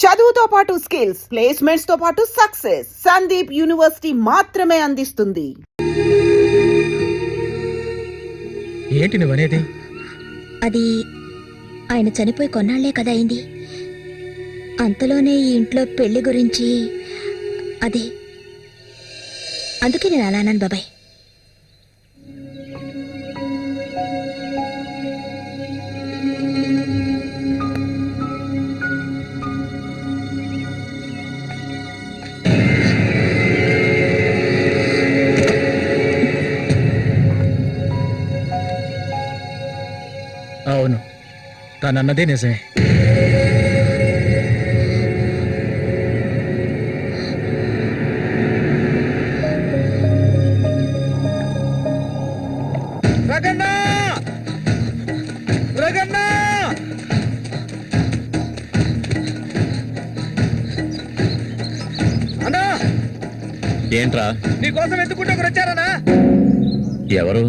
చదువుతో పాటు skills, placements తో పాటు సక్సెస్ సందీప్ యూనివర్సిటీ మాత్రమే అందిస్తుంది. ఏంటి నువ్వనేది? అది ఆయన చనిపోయి కొన్నాళ్లే కదా అయింది. అంతలోనే ఈ ఇంట్లో పెళ్లి గురించి అదే, అందుకే నేను అలా అన్నాను బాబాయ్. అవును, తనన్నదే నిజమే. ఏంట్రా? నీకోసం ఎత్తుకుంటే ఒకరు వచ్చారనా? ఎవరు?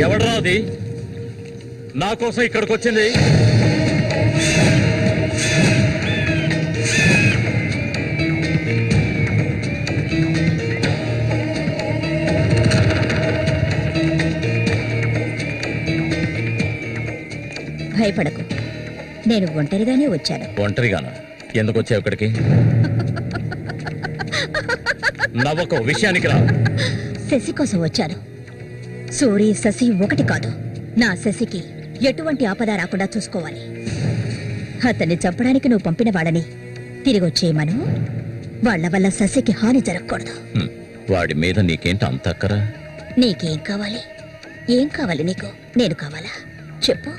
ఎవడ్రా అది నా కోసం ఇక్కడికి వచ్చింది? భయపడకు, నేను ఒంటరిగానే వచ్చాను. ఒంటరిగానా? ఎందుకు వచ్చావు ఇక్కడికి? నవ్వకు, విషయానికి రా. శశి కోసం వచ్చాను. సూరి శశి ఒకటి కాదు. నా శశికి ఎటువంటి ఆపద రాకుండా చూసుకోవాలి. అతన్ని చంపడానికి నువ్వు పంపిన వాళ్ళని తిరిగి వచ్చేయమను. వాళ్ల వల్ల శశికి హాని జరగకూడదు. వాడి మీద నీకేంటి అంత అక్కరా? నీకేం కావాలి? ఏం కావాలి నీకు? నేను కావాలా చెప్పు.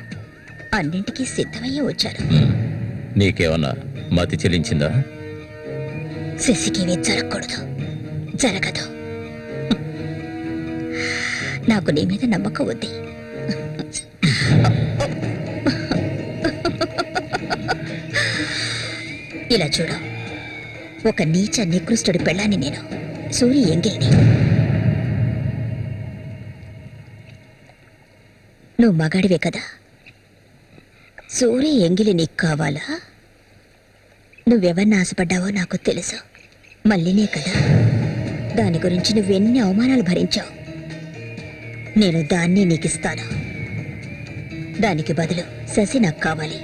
అన్నింటికీ సిద్ధమయ్యే వచ్చాను. నీకేమన్నా మతి చెల్లించిందా? శశికేమీ జరగకూడదు, జరగదు. నాకు నీ మీద నమ్మకం ఉంది. ఇలా చూడు, ఒక నీచ నికృష్టుడి పెళ్ళాన్ని నేను, సూరి ఎంగిల్ని. నువ్వు మగాడివే కదా. సూరి ఎంగిలి నీకు కావాలా? నువ్వెవరిని ఆశపడ్డావో నాకు తెలుసు. మళ్ళీనే కదా. దాని గురించి నువ్వెన్ని అవమానాలు భరించావు. నేను దాన్ని నీకిస్తాను. దానికి బదులు శశి నాకు కావాలి.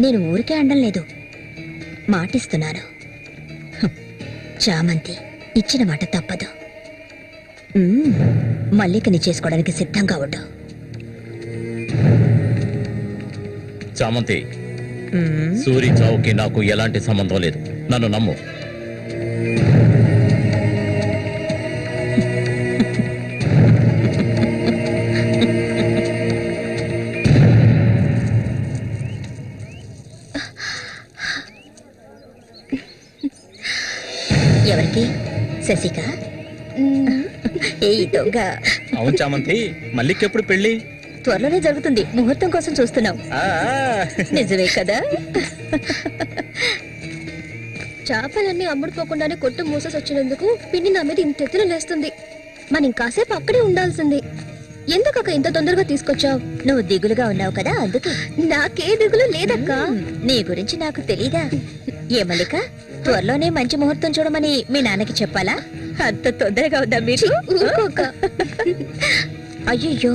నేను ఊరికే అండం లేదు, మాటిస్తున్నాను. చామంతి ఇచ్చిన మాట తప్పదు. మల్లికని చేసుకోవడానికి సిద్ధంగా ఉండు. చామంతి, సూరి చావుకి నాకు ఎలాంటి సంబంధం లేదు. నన్ను నమ్ము. ఎవరికి? శశిక? ఏ దొంగ! అవును చామంతి, మల్లికెప్పుడు పెళ్ళి? త్వరలోనే జరుగుతుంది. ముహూర్తం కోసం చూస్తున్నాం. నిజమే కదా. చేపలన్నీ అమ్ముడుపోకుండానే కొట్టు మూసేసి వచ్చినందుకు పిన్ని నా మీద ఇంత ఎత్తున లేస్తుంది. మనం ఇంకాసేపు అక్కడే ఉండాల్సింది. ఎందుకక్క ఇంత తొందరగా తీసుకొచ్చావు? నువ్వు దిగులుగా ఉన్నావు కదా, అందుకే. నాకే దిగులు లేదక్క. నీ గురించి నాకు తెలీదా? ఏ మల్లిక, త్వరలోనే మంచి ముహూర్తం చూడమని మీ నాన్నకి చెప్పాలా? అంత తొందరగా ఉందా మీరు? ఊరుకోక. అయ్యయ్యో,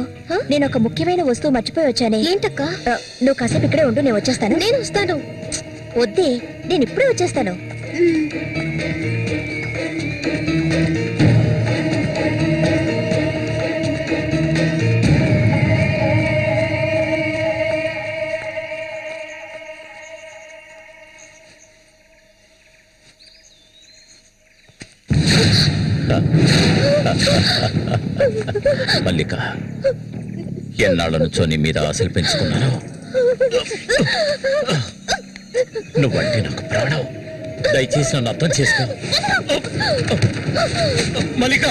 నేను ఒక ముఖ్యమైన వస్తువు మర్చిపోయి వచ్చానే. ఏంటక్క? నువ్వు కాసేపు ఇక్కడే ఉండు, నేను వచ్చేస్తాను. నేను వస్తాను. వద్దే, నేను ఇప్పుడే వచ్చేస్తాను. మల్లిక, ఎన్నాళ్ళ నుంచో నీ మీద ఆశలు పెంచుకున్నాను. నువ్వంటే నాకు ప్రాణం. దయచేసి నన్ను అర్థం చేసుకో. మల్లిక,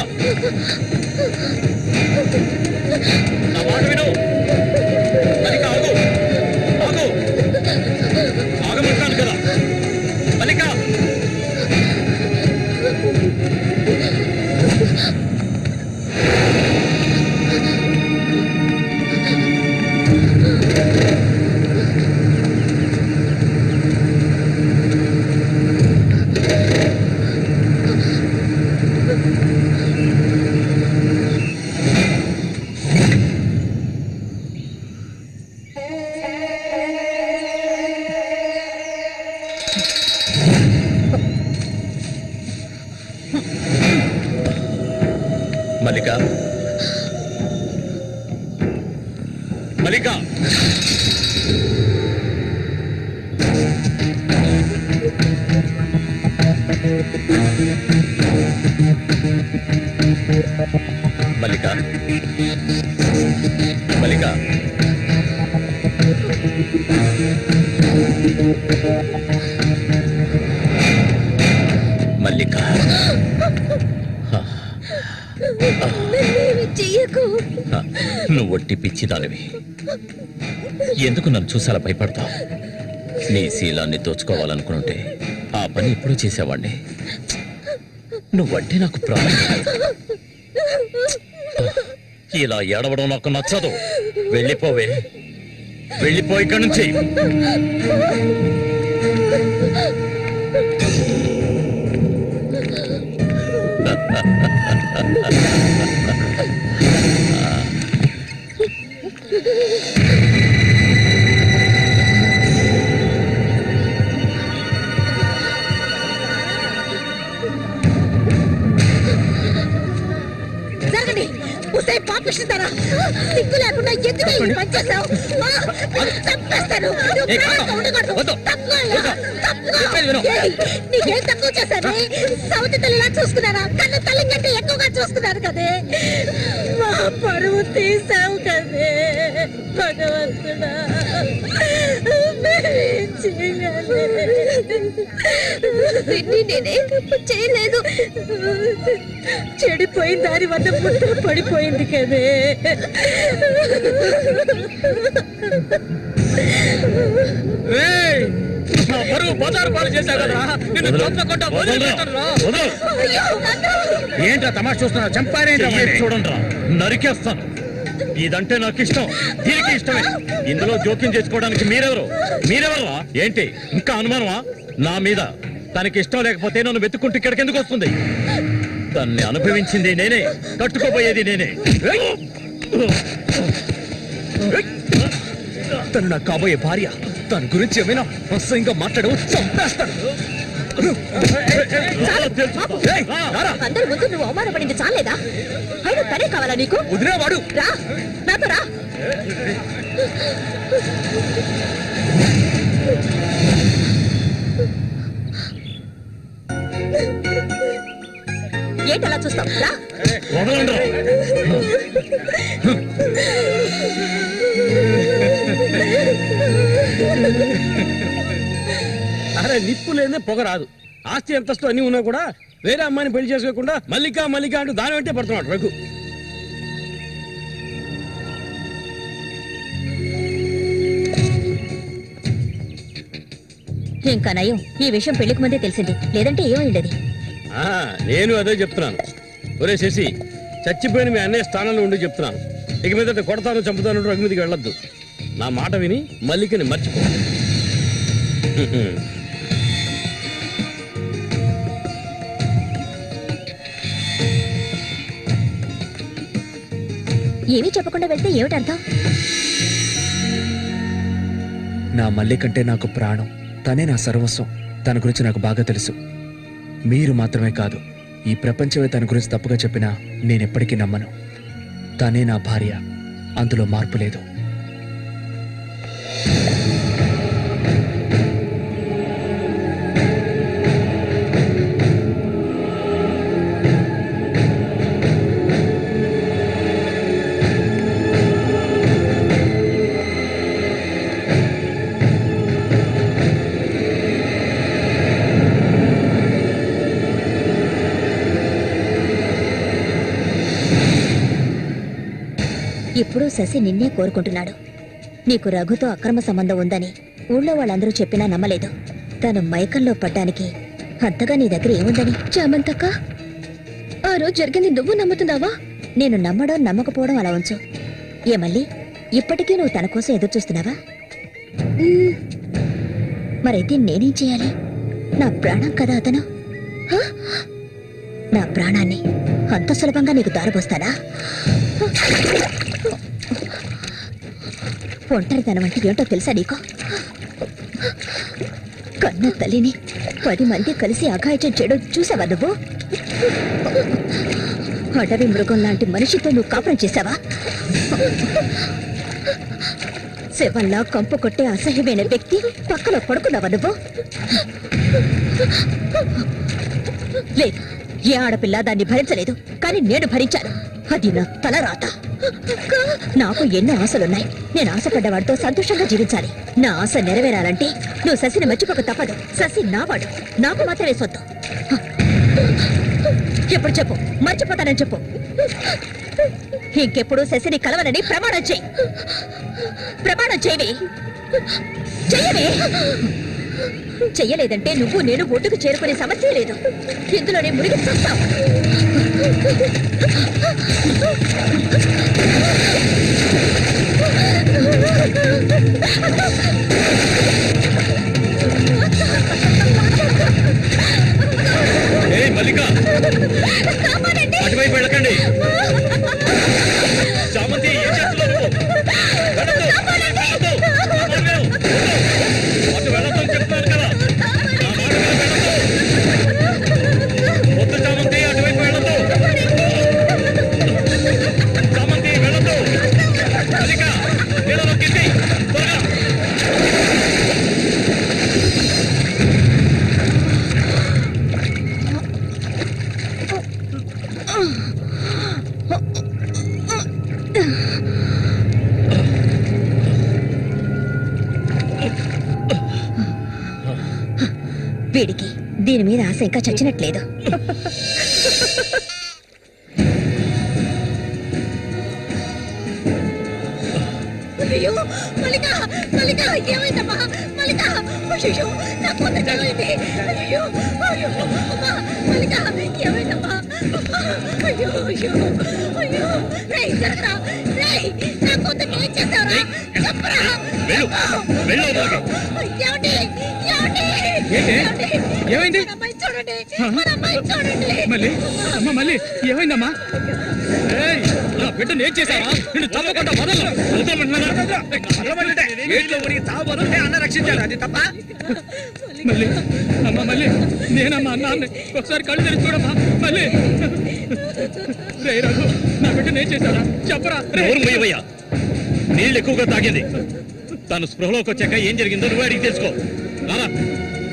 నా మాట విను. మల్లిక మల్లిక మల్లిక మల్లిక చెయ్యకు. నువ్వు ఒట్టి పిచ్చిదానివి. ఎందుకు నన్ను చూసాలా భయపడతావు? నీ శీలాన్ని దోచుకోవాలనుకుంటే ఆ పని ఎప్పుడు చేసేవాడిని. నువ్వంటే నాకు ప్రాణం. ఇలా ఏడవడం నాకు నచ్చదు. వెళ్ళిపోవే, వెళ్ళిపో ఇక్కడి నుంచి. జరగండి. ఉసే పాపిస్తారా? సిగ్గు లేకుండా ఎందుకు ఈ పని చేశావు? చంపేస్తాను. నీకేం తక్కువ చేశాను? సౌతి తల్లిలా చూసుకున్నారా? కన్ను తల్లి కంటే ఎక్కువగా చూసుకున్నారు కదే. మా పరువు తీసావు కదే భగవంతుడా. నేనే తప్పు చేయలేదు. చెడిపోయిన దాని వద్ద పుట్టుకు పడిపోయింది కదే. ఏంట్రా తమాషా చూస్తున్నా? చంపారేంట్రా? చూడండి, నరికేస్తాను. ఇదంటే నాకు ఇష్టం, దీనికి ఇష్టమే. ఇందులో జోక్యం చేసుకోవడానికి మీరెవరా? ఏంటి ఇంకా అనుమానమా నా మీద? తనకి ఇష్టం లేకపోతే నన్ను వెతుక్కుంటూ ఇక్కడికి ఎందుకు వస్తుంది? తన్ని అనుభవించింది నేనే, కట్టుకోబోయేది నేనే. తను నాకు కాబోయే భార్య. తన గురించి ఏమైనా అసహ్యంగా మాట్లాడు, చంపేస్తాడు. అందరి ముందు నువ్వు అవమానపడింది చాలేదా? అయినా తనే కావాలా నీకు? వదిలేవాడు. రా, నాతో రా. ఏంటలా చూస్తావు? రా. వదలండి. అరే నిప్పు లేదే పొగ రాదు. ఆస్తి అంతస్తు అన్ని ఉన్నా కూడా వేరే అమ్మాయిని పెళ్లి చేసుకోకుండా మల్లిక మల్లిక అంటూ దాని వెంటే పడుతున్నాడు రఘు. ఇంకా నయం, ఈ విషయం పెళ్లికి ముందే తెలిసింది. లేదంటే ఏమైండది? నేను అదే చెప్తున్నాను. ఒరే శశి, చచ్చిపోయిన మీ అన్నయ్య స్థానంలో ఉండి చెప్తున్నాను. ఇక మీద కొడతాను చంపుతాను రఘు మీదకి వెళ్ళొద్దు. నా మాట విని మల్లికని మర్చిపో. ఏమీ చెప్పకుండా వెళ్తే ఏమిటి అర్థం? నా మల్లి కంటే నాకు ప్రాణం. తనే నా సర్వస్వం. తన గురించి నాకు బాగా తెలుసు. మీరు మాత్రమే కాదు, ఈ ప్రపంచమే తన గురించి తప్పుగా చెప్పినా నేనెప్పటికీ నమ్మను. తనే నా భార్య, అందులో మార్పు లేదు. ఇప్పుడు శశి నిన్నే కోరుకుంటున్నాడు. నీకు రఘుతో అక్రమ సంబంధం ఉందని ఊళ్ళో వాళ్ళందరూ చెప్పినా నమ్మలేదు. తను మైకంలో పడ్డానికి అంతగా నీ దగ్గర ఏముందని? చామంతక్క, ఆ రోజు జరిగింది నువ్వు నమ్ముతున్నావా? నేను నమ్మడం నమ్మకపోవడం అలా ఉంచు. ఏ మళ్ళీ ఇప్పటికీ నువ్వు తన కోసం ఎదురు చూస్తున్నావా? మరైతే నేనేం చేయాలి? నా ప్రాణం కదా అతను. నా ప్రాణాన్ని అంత సులభంగా నీకు దారిపోస్తానా? ఒంటరితనం అంటే ఏంటో తెలుసా నీకు? కన్న తల్లిని 10 మంది కలిసి అఘాయిత్యం చేయడం చూసావా నువ్వు? అడవి మృగం లాంటి మనిషితో నువ్వు కాపురం చేశావా? శవంలా కంపు కొట్టే అసహ్యమైన వ్యక్తి పక్కలో పడుకున్నావా నువ్వు? లేదు, ఏ ఆడపిల్ల దాన్ని భరించలేదు, కానీ నేను భరించాను. అది నా తలరాత. నాకు ఎన్నో ఆశలున్నాయి. నేను ఆశపడ్డవాడితో సంతోషంగా జీవించాలి. నా ఆశ నెరవేరాలంటే నువ్వు శశిని మర్చిపోక తప్పదు. శశి నావాడు, నాకు మాత్రమే సొత్తు. ఎప్పుడు చెప్పు, మర్చిపోతానని చెప్పు. ఇంకెప్పుడు శశిని కలవనని ప్రమాణం చేయి. ప్రమాణం చేయవే, చెయ్యవే. చెయ్యలేదంటే నువ్వు నేను ఒడ్డుకు చేరుకునే సమస్య లేదు. ఇందులోనే మునిగి చస్తావు. మల్లిక, అటువైపు వెళ్ళకండి. చామంతి, ఏం చేస్తున్నావు నువ్వు? అటు వెళ్ళొద్దని చెప్తున్నాను కదా. నా మాట వెళ్ళొద్దు. వద్దు చామంతి, అటువైపు వెళ్ళొద్దు. చామంతి, వెళ్ళొద్దు. మల్లిక, నీళ్ళలో కింది త్వరగా. వీడికి దీని మీద ఆశ ఇంకా చచ్చినట్లేదు. అయ్యో మల్లిక, మల్లిక, ఏమైందమ్మా మల్లిక? అయ్యో నా కూతురు ఏమైంది? అయ్యో అయ్యో అమ్మా మల్లిక, ఏమైందమ్మా? అయ్యో అయ్యో అయ్యో, రేయ్ జరగరా, రేయ్ నా కూతురు ఏం చేస్తారా? చెప్పరా. వెళ్ళు, వెళ్ళు. ఏమండి, ఏమండి, ఏంటి? ఏమైంది? మన అమ్మాయి చూడండి, మన అమ్మాయి చూడండి. మళ్ళీ అమ్మ, మళ్ళీ ఏమైందమ్మా? నా బిడ్డను ఏం చేశావా? నిన్ను తప్పకుండా వదలను. మళ్ళీ అమ్మ, మళ్ళీ నేనమ్మా అన్నాన్ని ఒకసారి కళ్ళు తెరిచి చూడమ్మా. మళ్ళీ రే రఘు, నా బిడ్డను ఏం చేశారా? చెప్పరా. మూయవయ్యా, నీళ్ళు ఎక్కువగా తాగింది. తను స్పృహలోకి వచ్చాక ఏం జరిగిందో నువ్వు అడిగి తెలుసుకో. రారా.